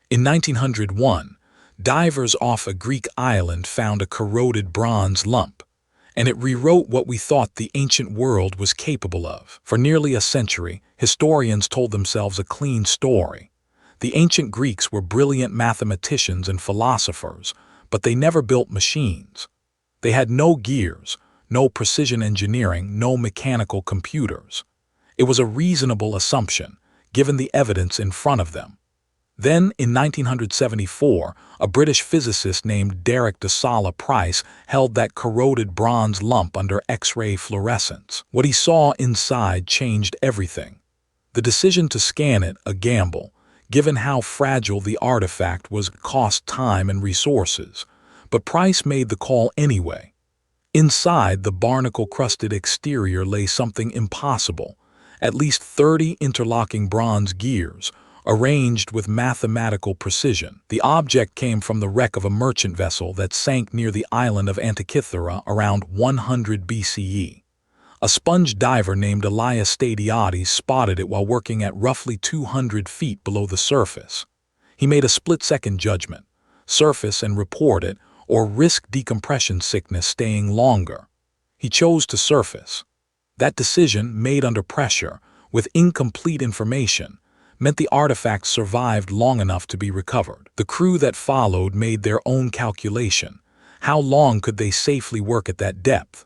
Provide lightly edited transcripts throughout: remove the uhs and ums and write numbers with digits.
In 1901, divers off a Greek island found a corroded bronze lump, and it rewrote what we thought the ancient world was capable of. For nearly a century, historians told themselves a clean story. The ancient Greeks were brilliant mathematicians and philosophers, but they never built machines. They had no gears, no precision engineering, no mechanical computers. It was a reasonable assumption, given the evidence in front of them. Then, in 1974, a British physicist named Derek de Solla Price held that corroded bronze lump under X-ray fluorescence. What he saw inside changed everything. The decision to scan it, a gamble, given how fragile the artifact was, cost time and resources. But Price made the call anyway. Inside the barnacle-crusted exterior lay something impossible, at least 30 interlocking bronze gears, arranged with mathematical precision. The object came from the wreck of a merchant vessel that sank near the island of Antikythera around 100 BCE. A sponge diver named Elias Stadiades spotted it while working at roughly 200 feet below the surface. He made a split-second judgment: surface and report it, or risk decompression sickness staying longer. He chose to surface. That decision, made under pressure, with incomplete information, meant the artifact survived long enough to be recovered. The crew that followed made their own calculation. How long could they safely work at that depth?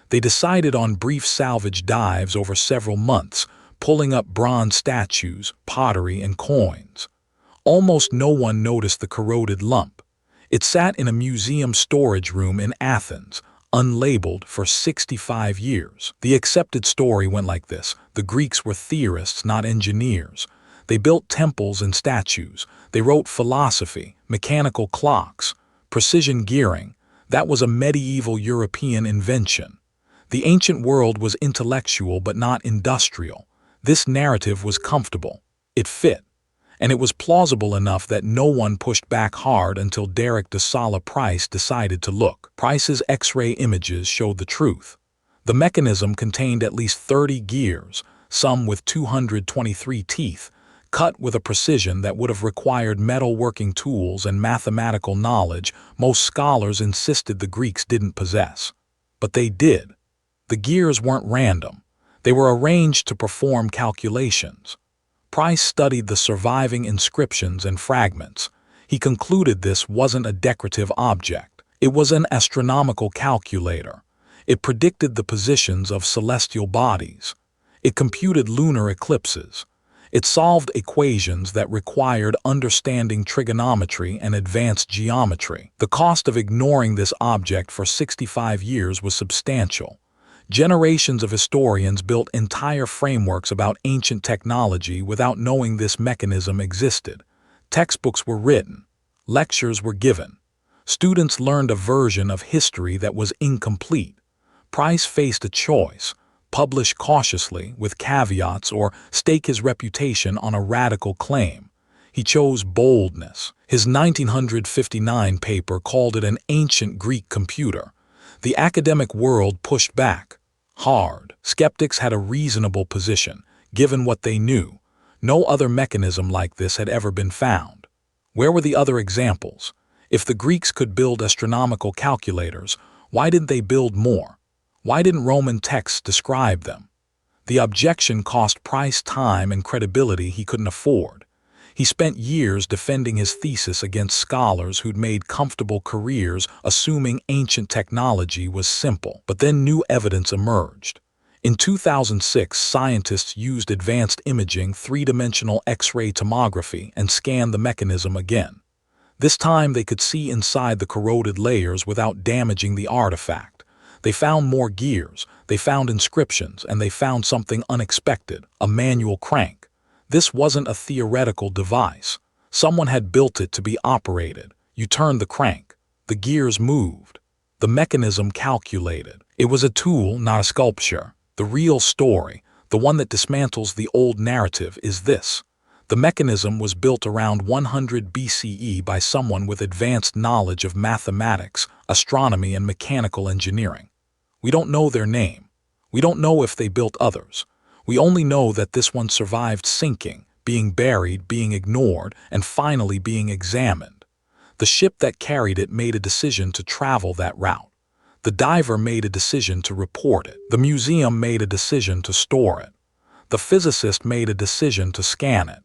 They decided on brief salvage dives over several months, pulling up bronze statues, pottery, and coins. Almost no one noticed the corroded lump. It sat in a museum storage room in Athens, unlabeled, for 65 years. The accepted story went like this: the Greeks were theorists, not engineers. They built temples and statues. They wrote philosophy, mechanical clocks, precision gearing. That was a medieval European invention. The ancient world was intellectual but not industrial. This narrative was comfortable. It fit. And it was plausible enough that no one pushed back hard until Derek de Solla Price decided to look. Price's X-ray images showed the truth. The mechanism contained at least 30 gears, some with 223 teeth, cut with a precision that would have required metalworking tools and mathematical knowledge most scholars insisted the Greeks didn't possess. But they did. The gears weren't random. They were arranged to perform calculations. Price studied the surviving inscriptions and fragments. He concluded this wasn't a decorative object. It was an astronomical calculator. It predicted the positions of celestial bodies. It computed lunar eclipses. It solved equations that required understanding trigonometry and advanced geometry. The cost of ignoring this object for 65 years was substantial. Generations of historians built entire frameworks about ancient technology without knowing this mechanism existed. Textbooks were written. Lectures were given. Students learned a version of history that was incomplete. Price faced a choice: publish cautiously, with caveats, or stake his reputation on a radical claim. He chose boldness. His 1959 paper called it an ancient Greek computer. The academic world pushed back. Hard. Skeptics had a reasonable position, given what they knew. No other mechanism like this had ever been found. Where were the other examples? If the Greeks could build astronomical calculators, why didn't they build more? Why didn't Roman texts describe them? The objection cost Price time and credibility he couldn't afford. He spent years defending his thesis against scholars who'd made comfortable careers assuming ancient technology was simple. But then new evidence emerged. In 2006, scientists used advanced imaging, three-dimensional X-ray tomography, and scanned the mechanism again. This time they could see inside the corroded layers without damaging the artifact. They found more gears, they found inscriptions, and they found something unexpected: a manual crank. This wasn't a theoretical device. Someone had built it to be operated. You turned the crank. The gears moved. The mechanism calculated. It was a tool, not a sculpture. The real story, the one that dismantles the old narrative, is this: the mechanism was built around 100 BCE by someone with advanced knowledge of mathematics, astronomy, and mechanical engineering. We don't know their name. We don't know if they built others. We only know that this one survived sinking, being buried, being ignored, and finally being examined. The ship that carried it made a decision to travel that route. The diver made a decision to report it. The museum made a decision to store it. The physicist made a decision to scan it.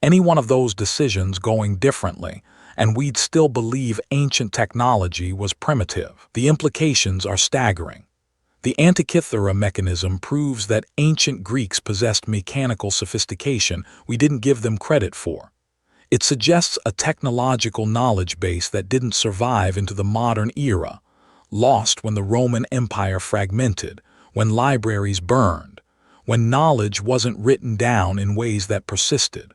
Any one of those decisions going differently, and we'd still believe ancient technology was primitive. The implications are staggering. The Antikythera Mechanism proves that ancient Greeks possessed mechanical sophistication we didn't give them credit for. It suggests a technological knowledge base that didn't survive into the modern era, lost when the Roman Empire fragmented, when libraries burned, when knowledge wasn't written down in ways that persisted.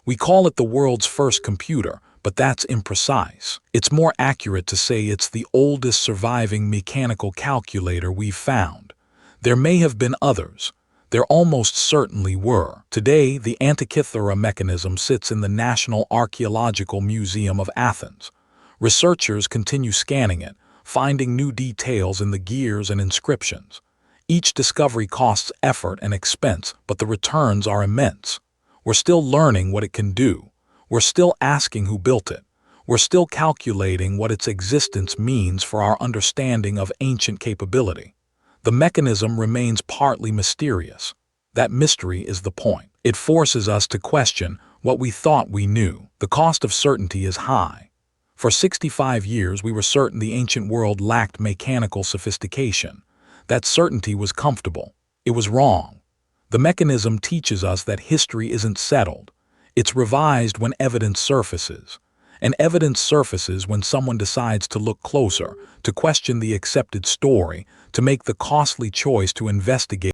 We call it the world's first computer, but that's imprecise. It's more accurate to say it's the oldest surviving mechanical calculator we've found. There may have been others. There almost certainly were. Today, the Antikythera Mechanism sits in the National Archaeological Museum of Athens. Researchers continue scanning it, finding new details in the gears and inscriptions. Each discovery costs effort and expense, but the returns are immense. We're still learning what it can do. We're still asking who built it. We're still calculating what its existence means for our understanding of ancient capability. The mechanism remains partly mysterious. That mystery is the point. It forces us to question what we thought we knew. The cost of certainty is high. For 65 years, we were certain the ancient world lacked mechanical sophistication. That certainty was comfortable. It was wrong. The mechanism teaches us that history isn't settled. It's revised when evidence surfaces. And evidence surfaces when someone decides to look closer, to question the accepted story, to make the costly choice to investigate